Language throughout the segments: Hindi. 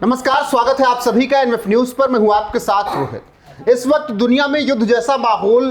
नमस्कार, स्वागत है आप सभी का एनएफ न्यूज पर। मैं हूं आपके साथ रोहित। इस वक्त दुनिया में युद्ध जैसा माहौल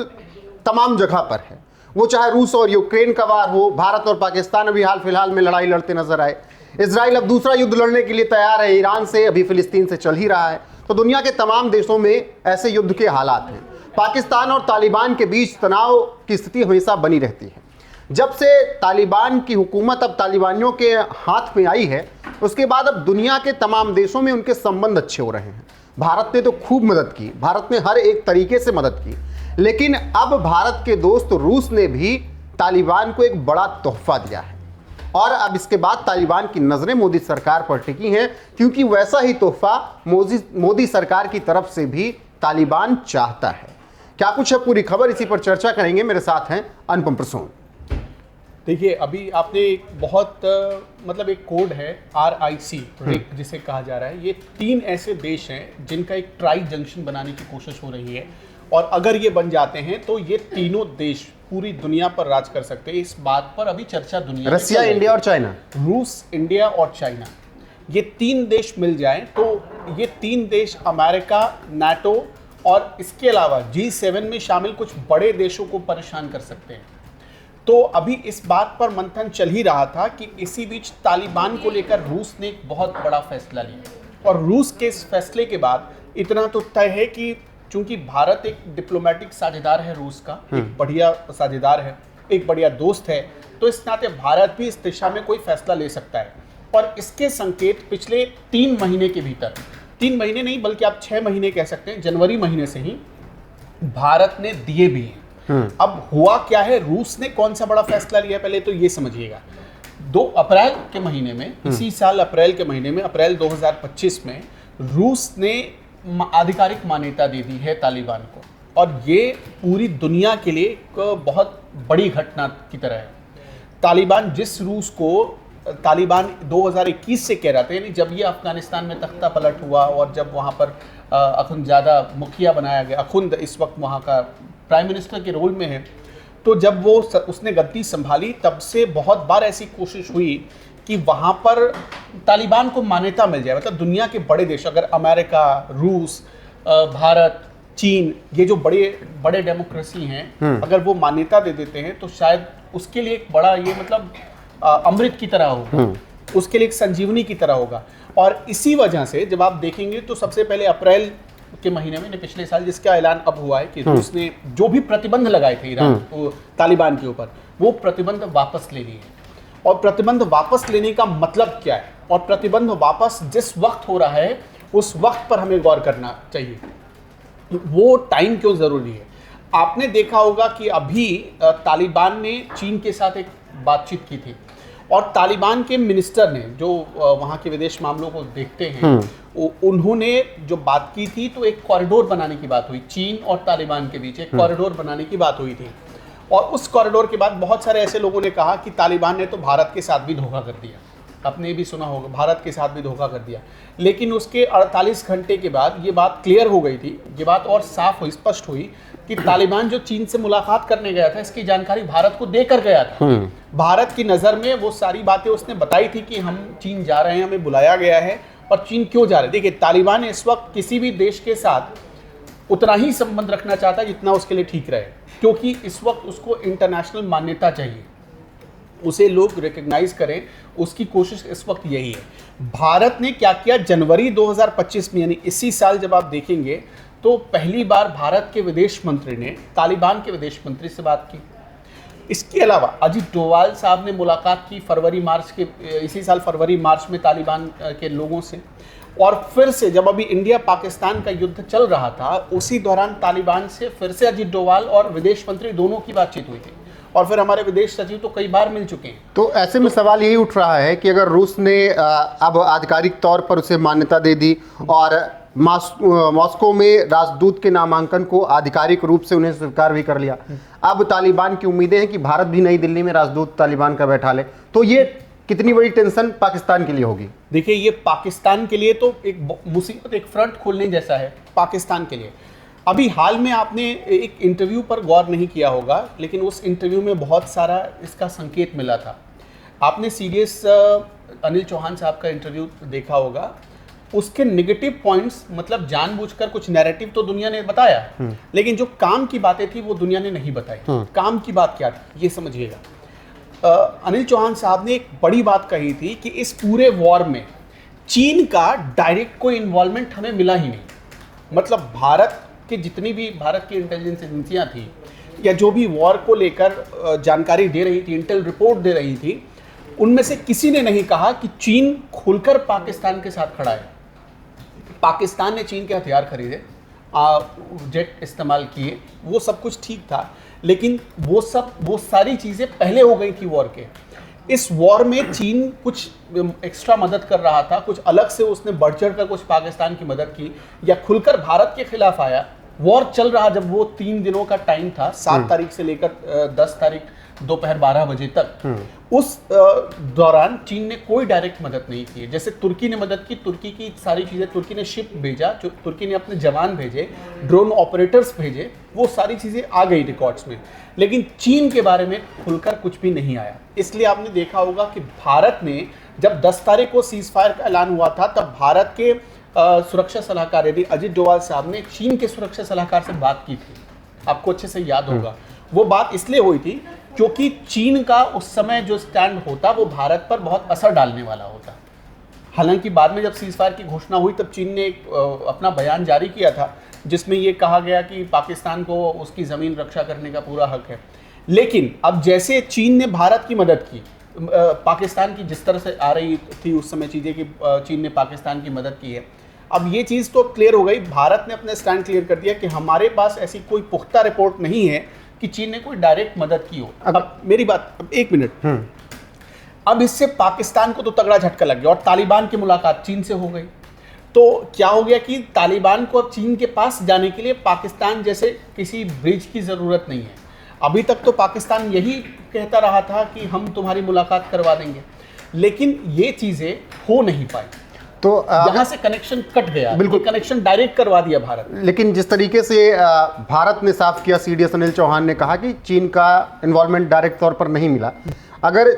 तमाम जगह पर है, वो चाहे रूस और यूक्रेन का वार हो, भारत और पाकिस्तान अभी हाल फिलहाल में लड़ाई लड़ते नजर आए, इजराइल अब दूसरा युद्ध लड़ने के लिए तैयार है, ईरान से, अभी फिलिस्तीन से चल ही रहा है। तो दुनिया के तमाम देशों में ऐसे युद्ध के हालात हैं। पाकिस्तान और तालिबान के बीच तनाव की स्थिति हमेशा बनी रहती है। जब से तालिबान की हुकूमत अब तालिबानियों के हाथ में आई है, उसके बाद अब दुनिया के तमाम देशों में उनके संबंध अच्छे हो रहे हैं। भारत ने तो खूब मदद की, भारत ने हर एक तरीके से मदद की, लेकिन अब भारत के दोस्त रूस ने भी तालिबान को एक बड़ा तोहफा दिया है और अब इसके बाद तालिबान की नज़रें मोदी सरकार पर टिकी हैं, क्योंकि वैसा ही तोहफा मोदी सरकार की तरफ से भी तालिबान चाहता है। क्या कुछ है पूरी खबर, इसी पर चर्चा करेंगे। मेरे साथ हैं अनुपम प्रसून। देखिए, अभी आपने एक बहुत एक कोड है RIC रिक जिसे कहा जा रहा है। ये 3 ऐसे देश हैं जिनका एक ट्राई जंक्शन बनाने की कोशिश हो रही है और अगर ये बन जाते हैं तो ये तीनों देश पूरी दुनिया पर राज कर सकते हैं। इस बात पर अभी चर्चा दुनिया, रसिया, इंडिया और चाइना, रूस, इंडिया और चाइना, ये 3 देश मिल जाएं तो ये 3 देश अमेरिका, नाटो और इसके अलावा G7 में शामिल कुछ बड़े देशों को परेशान कर सकते हैं। तो अभी इस बात पर मंथन चल ही रहा था कि इसी बीच तालिबान को लेकर रूस ने एक बहुत बड़ा फैसला लिया और रूस के इस फैसले के बाद इतना तो तय है कि चूंकि भारत एक डिप्लोमेटिक साझेदार है रूस का, एक बढ़िया साझेदार है, एक बढ़िया दोस्त है, तो इस नाते भारत भी इस दिशा में कोई फैसला ले सकता है। और इसके संकेत पिछले 3 महीने के भीतर, 3 महीने नहीं बल्कि आप 6 महीने कह सकते हैं, जनवरी महीने से ही भारत ने दिए भी हैं। अब हुआ क्या है, रूस ने कौन सा बड़ा फैसला लिया, पहले तो ये समझिएगा। 2 अप्रैल के महीने में, इसी साल अप्रैल के महीने में, अप्रैल 2025 में रूस ने आधिकारिक मान्यता दे दी है तालिबान को और ये पूरी दुनिया के लिए एक बहुत बड़ी घटना की तरह है। तालिबान जिस रूस को तालिबान 2021 से कह रहा था, यानी जब ये अफगानिस्तान में तख्ता पलट हुआ और जब वहाँ पर अखुंदजादा मुखिया बनाया गया, अखुंद इस वक्त वहाँ का प्राइम मिनिस्टर के रोल में है, तो जब उसने गद्दी संभाली तब से बहुत बार ऐसी कोशिश हुई कि वहाँ पर तालिबान को मान्यता मिल जाए। मतलब दुनिया के बड़े देश, अगर अमेरिका, रूस, भारत, चीन, ये जो बड़े बड़े डेमोक्रेसी हैं, अगर वो मान्यता दे देते हैं तो शायद उसके लिए एक बड़ा ये अमृत की तरह होगा, उसके लिए एक संजीवनी की तरह होगा। और इसी वजह से जब आप देखेंगे तो सबसे पहले अप्रैल के महीने में, पिछले साल, जिसका ऐलान अब हुआ है कि रूस ने जो भी प्रतिबंध लगाए थे ईरान तालिबान के ऊपर, वो प्रतिबंध वापस ले लिए। और प्रतिबंध वापस लेने का मतलब क्या है और प्रतिबंध वापस जिस वक्त हो रहा है उस वक्त पर हमें गौर करना चाहिए। वो टाइम क्यों जरूरी है? आपने देखा होगा कि अभी तालिबान ने चीन के साथ एक बातचीत की थी और तालिबान के मिनिस्टर ने, जो वहाँ के विदेश मामलों को देखते हैं, उन्होंने जो बात की थी तो एक कॉरिडोर बनाने की बात हुई, चीन और तालिबान के बीच एक कॉरिडोर बनाने की बात हुई थी। और उस कॉरिडोर के बाद बहुत सारे ऐसे लोगों ने कहा कि तालिबान ने तो भारत के साथ भी धोखा कर दिया। आपने भी सुना होगा, भारत के साथ भी धोखा कर दिया। लेकिन उसके 48 घंटे के बाद ये बात क्लियर हो गई थी, ये बात और साफ हुई, स्पष्ट हुई कि तालिबान जो चीन से मुलाकात करने गया था, इसकी जानकारी भारत को देकर गया था। भारत की नज़र में वो सारी बातें उसने बताई थी कि हम चीन जा रहे हैं, हमें बुलाया गया है। और चीन क्यों जा रहे हैं? देखिए, तालिबान इस वक्त किसी भी देश के साथ उतना ही संबंध रखना चाहता है जितना उसके लिए ठीक रहे, क्योंकि इस वक्त उसको इंटरनेशनल मान्यता चाहिए, उसे लोग रिकग्नाइज करें, उसकी कोशिश इस वक्त यही है। भारत ने क्या किया, जनवरी 2025 में, यानी इसी साल जब आप देखेंगे तो पहली बार भारत के विदेश मंत्री ने तालिबान के विदेश मंत्री से बात की। इसके अलावा अजीत डोवाल साहब ने मुलाकात की इसी साल फरवरी मार्च में तालिबान के लोगों से। और फिर से जब अभी इंडिया पाकिस्तान का युद्ध चल रहा था, उसी दौरान तालिबान से फिर से अजीत डोवाल और विदेश मंत्री दोनों की बातचीत हुई थी और फिर हमारे विदेश सचिव तो कई बार मिल चुके हैं। तो ऐसे में सवाल यही उठ रहा है कि अगर रूस ने अब आधिकारिक तौर पर उसे मान्यता दे दी और मॉस्को में राजदूत के नामांकन को आधिकारिक रूप से उन्हें स्वीकार भी कर लिया, अब तालिबान की उम्मीदें हैं कि भारत भी नई दिल्ली में राजदूत तालिबान का बैठा ले, तो ये कितनी बड़ी टेंशन पाकिस्तान के लिए होगी? देखिए, ये पाकिस्तान के लिए तो एक मुसीबत, एक फ्रंट खोलने जैसा है पाकिस्तान के लिए। अभी हाल में आपने एक इंटरव्यू पर गौर नहीं किया होगा, लेकिन उस इंटरव्यू में बहुत सारा इसका संकेत मिला था। आपने सीरियस अनिल चौहान साहब का इंटरव्यू देखा होगा उसके नेगेटिव पॉइंट्स, मतलब जानबूझकर कुछ नैरेटिव तो दुनिया ने बताया, लेकिन जो काम की बातें थी वो दुनिया ने नहीं बताई। काम की बात क्या थी ये समझिएगा। अनिल चौहान साहब ने एक बड़ी बात कही थी कि इस पूरे वॉर में चीन का डायरेक्ट कोई इन्वॉल्वमेंट हमें मिला ही नहीं। मतलब भारत के जितनी भी भारत की इंटेलिजेंस एजेंसियां थी या जो भी वॉर को लेकर जानकारी दे रही थी, इंटेल रिपोर्ट दे रही थी, उनमें से किसी ने नहीं कहा कि चीन खुलकर पाकिस्तान के साथ खड़ा है। पाकिस्तान ने चीन के हथियार खरीदे, जेट इस्तेमाल किए, वो सब कुछ ठीक था, लेकिन वो सारी चीज़ें पहले हो गई थी वॉर के। इस वॉर में चीन कुछ एक्स्ट्रा मदद कर रहा था, कुछ अलग से उसने बढ़ चढ़ कर कुछ पाकिस्तान की मदद की या खुलकर भारत के खिलाफ आया। वॉर चल रहा जब वो 3 दिनों का टाइम था, 7 तारीख से लेकर 10 तारीख दोपहर 12 बजे तक, उस दौरान चीन ने कोई डायरेक्ट मदद नहीं की। जैसे तुर्की ने मदद की, तुर्की की सारी चीज़ें, तुर्की ने शिप भेजा, तुर्की ने अपने जवान भेजे, ड्रोन ऑपरेटर्स भेजे, वो सारी चीज़ें आ गई रिकॉर्ड्स में, लेकिन चीन के बारे में खुलकर कुछ भी नहीं आया। इसलिए आपने देखा होगा कि भारत ने जब 10 तारीख को सीज फायर का ऐलान हुआ था, तब भारत के सुरक्षा सलाहकार यदि अजित डोवाल साहब ने चीन के सुरक्षा सलाहकार से बात की थी, आपको अच्छे से याद होगा। वो बात इसलिए हुई थी क्योंकि चीन का उस समय जो स्टैंड होता वो भारत पर बहुत असर डालने वाला होता। हालांकि बाद में जब सीज फायर की घोषणा हुई तब चीन ने अपना बयान जारी किया था जिसमें ये कहा गया कि पाकिस्तान को उसकी ज़मीन रक्षा करने का पूरा हक है। लेकिन अब जैसे चीन ने भारत की मदद की, पाकिस्तान की जिस तरह से आ रही थी उस समय चीज़ें कि चीन ने पाकिस्तान की मदद की है, अब ये चीज़ तो क्लियर हो गई। भारत ने अपने स्टैंड क्लियर कर दिया कि हमारे पास ऐसी कोई पुख्ता रिपोर्ट नहीं है कि चीन ने कोई डायरेक्ट मदद की हो। अब मेरी बात, अब 1 मिनट, अब इससे पाकिस्तान को तो तगड़ा झटका लग गया और तालिबान की मुलाकात चीन से हो गई। तो क्या हो गया कि तालिबान को अब चीन के पास जाने के लिए पाकिस्तान जैसे किसी ब्रिज की ज़रूरत नहीं है। अभी तक तो पाकिस्तान यही कहता रहा था कि हम तुम्हारी मुलाकात करवा देंगे, लेकिन ये चीज़ें हो नहीं पाई। तो यहाँ से कनेक्शन कट गया, बिल्कुल कनेक्शन डायरेक्ट करवा दिया भारत। लेकिन जिस तरीके से भारत ने साफ किया, सीडीएस अनिल चौहान ने कहा कि चीन का इन्वॉल्वमेंट डायरेक्ट तौर पर नहीं मिला। अगर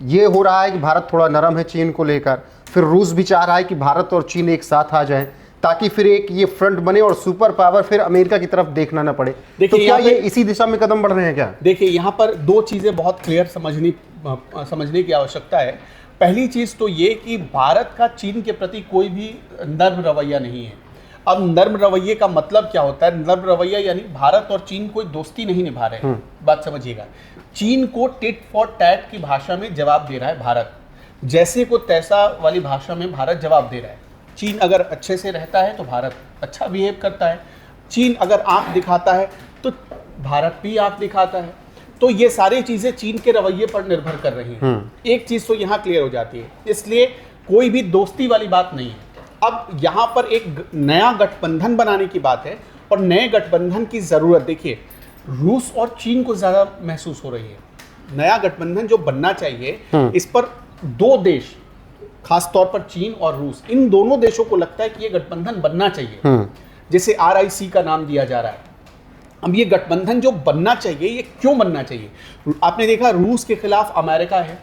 ये हो रहा है कि भारत थोड़ा नरम है चीन को लेकर, फिर रूस भी चाह रहा है कि भारत और चीन एक साथ आ जाएं ताकि फिर एक ये फ्रंट बने और सुपर पावर फिर अमेरिका की तरफ देखना ना पड़े, तो क्या ये इसी दिशा में कदम बढ़ रहे हैं क्या? देखिए, यहाँ पर 2 चीज़ें बहुत क्लियर समझने की आवश्यकता है। पहली चीज़ तो ये कि भारत का चीन के प्रति कोई भी नर्म रवैया नहीं है। अब नर्म रवैये का मतलब क्या होता है? नर्म रवैया यानी भारत और चीन कोई दोस्ती नहीं निभा रहे हैं। बात समझिएगा, चीन को टिट फॉर टैट की भाषा में जवाब दे रहा है भारत, जैसे को तैसा वाली भाषा में भारत जवाब दे रहा है। चीन अगर अच्छे से रहता है तो भारत अच्छा बिहेव करता है, चीन अगर आंख दिखाता है तो भारत भी आंख दिखाता है। तो ये सारी चीज़ें चीन के रवैये पर निर्भर कर रही हैं। एक चीज़ तो यहाँ क्लियर हो जाती है, इसलिए कोई भी दोस्ती वाली बात नहीं है। अब यहाँ पर एक नया गठबंधन बनाने की बात है और नए गठबंधन की ज़रूरत देखिए रूस और चीन को ज़्यादा महसूस हो रही है। नया गठबंधन जो बनना चाहिए, इस पर 2 देश, खास तौर पर चीन और रूस, इन दोनों देशों को लगता है कि ये गठबंधन बनना चाहिए, जैसे RIC का नाम दिया जा रहा है। अब ये गठबंधन जो बनना चाहिए, ये क्यों बनना चाहिए? आपने देखा रूस के खिलाफ अमेरिका है,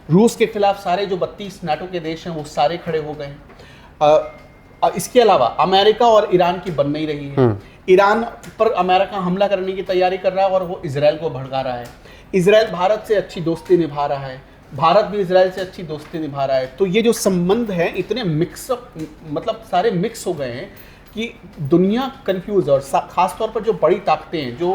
रूस के खिलाफ सारे जो 32 नाटो के देश हैं वो सारे खड़े हो गए हैं। इसके अलावा अमेरिका और ईरान की बन नहीं रही है। ईरान पर अमेरिका हमला करने की तैयारी कर रहा है और वो इजराइल को भड़का रहा है। इजराइल भारत से अच्छी दोस्ती निभा रहा है, भारत भी इजराइल से अच्छी दोस्ती निभा रहा है। तो ये जो संबंध है इतने मिक्सअप, मतलब सारे मिक्स हो गए हैं कि दुनिया कंफ्यूज है। और खास तौर पर जो बड़ी ताकतें हैं, जो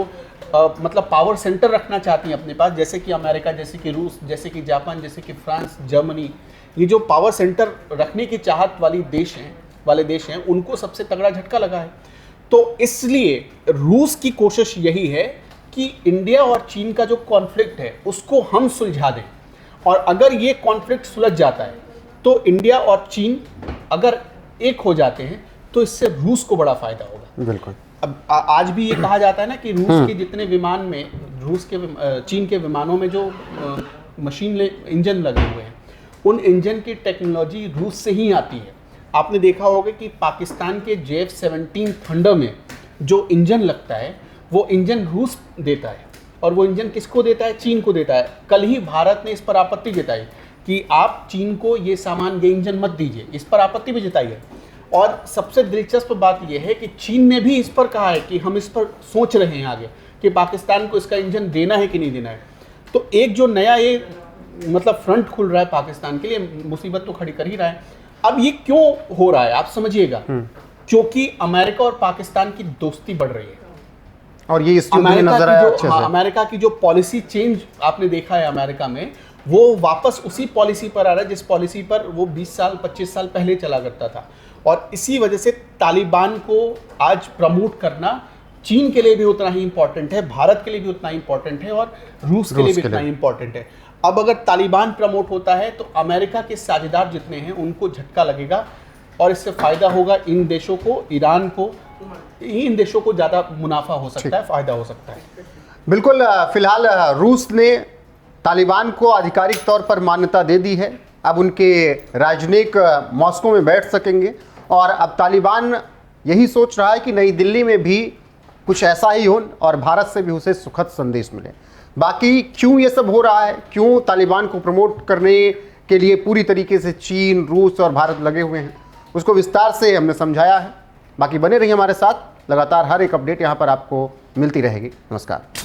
मतलब पावर सेंटर रखना चाहती हैं अपने पास, जैसे कि अमेरिका, जैसे कि रूस, जैसे कि जापान, जैसे कि फ्रांस, जर्मनी, ये जो पावर सेंटर रखने की चाहत वाले देश हैं, उनको सबसे तगड़ा झटका लगा है। तो इसलिए रूस की कोशिश यही है कि इंडिया और चीन का जो कॉन्फ्लिक्ट है उसको हम सुलझा दें, और अगर ये कॉन्फ्लिक्ट सुलझ जाता है तो इंडिया और चीन अगर एक हो जाते हैं तो इससे रूस को बड़ा फायदा होगा। बिल्कुल। अब आज भी ये कहा जाता है ना कि रूस के जितने विमान में, चीन के विमानों में जो मशीन इंजन लगे हुए हैं, उन इंजन की टेक्नोलॉजी रूस से ही आती है। आपने देखा होगा कि पाकिस्तान के JF-17 थंडर में जो इंजन लगता है वो इंजन रूस देता है, और वो इंजन किसको देता है? चीन को देता है। कल ही भारत ने इस पर आपत्ति जताई कि आप चीन को ये सामान, ये इंजन मत दीजिए, इस पर आपत्ति भी जताई है। और सबसे दिलचस्प बात यह है कि चीन ने भी इस पर कहा है कि हम इस पर सोच रहे हैं आगे कि पाकिस्तान को इसका इंजन देना है कि नहीं देना है। तो एक जो नया ये मतलब फ्रंट खुल रहा है पाकिस्तान के लिए, मुसीबत तो खड़ी कर ही रहा है। अब ये क्यों हो रहा है आप समझिएगा, क्योंकि अमेरिका और पाकिस्तान की दोस्ती बढ़ रही है और ये इस युद्ध में नजर आया अच्छे से। अमेरिका की जो पॉलिसी चेंज आपने देखा है अमेरिका में, वो वापस उसी पॉलिसी पर आ रहा है जिस पॉलिसी पर वो 20 साल 25 साल पहले चला करता था। और इसी वजह से तालिबान को आज प्रमोट करना चीन के लिए भी उतना ही इंपॉर्टेंट है, भारत के लिए भी उतना ही इंपॉर्टेंट है और रूस के लिए भी उतना ही इंपॉर्टेंट है। अब अगर तालिबान प्रमोट होता है तो अमेरिका के साझेदार जितने हैं उनको झटका लगेगा और इससे फायदा होगा इन देशों को, ईरान को, इन देशों को ज़्यादा मुनाफा हो सकता है, फायदा हो सकता है। बिल्कुल। फिलहाल रूस ने तालिबान को आधिकारिक तौर पर मान्यता दे दी है। अब उनके राजनयिक मॉस्को में बैठ सकेंगे और अब तालिबान यही सोच रहा है कि नई दिल्ली में भी कुछ ऐसा ही हो और भारत से भी उसे सुखद संदेश मिले। बाकी क्यों ये सब हो रहा है, क्यों तालिबान को प्रमोट करने के लिए पूरी तरीके से चीन, रूस और भारत लगे हुए हैं, उसको विस्तार से हमने समझाया है। बाकी बने रहिए हमारे साथ, लगातार हर एक अपडेट यहाँ पर आपको मिलती रहेगी। नमस्कार।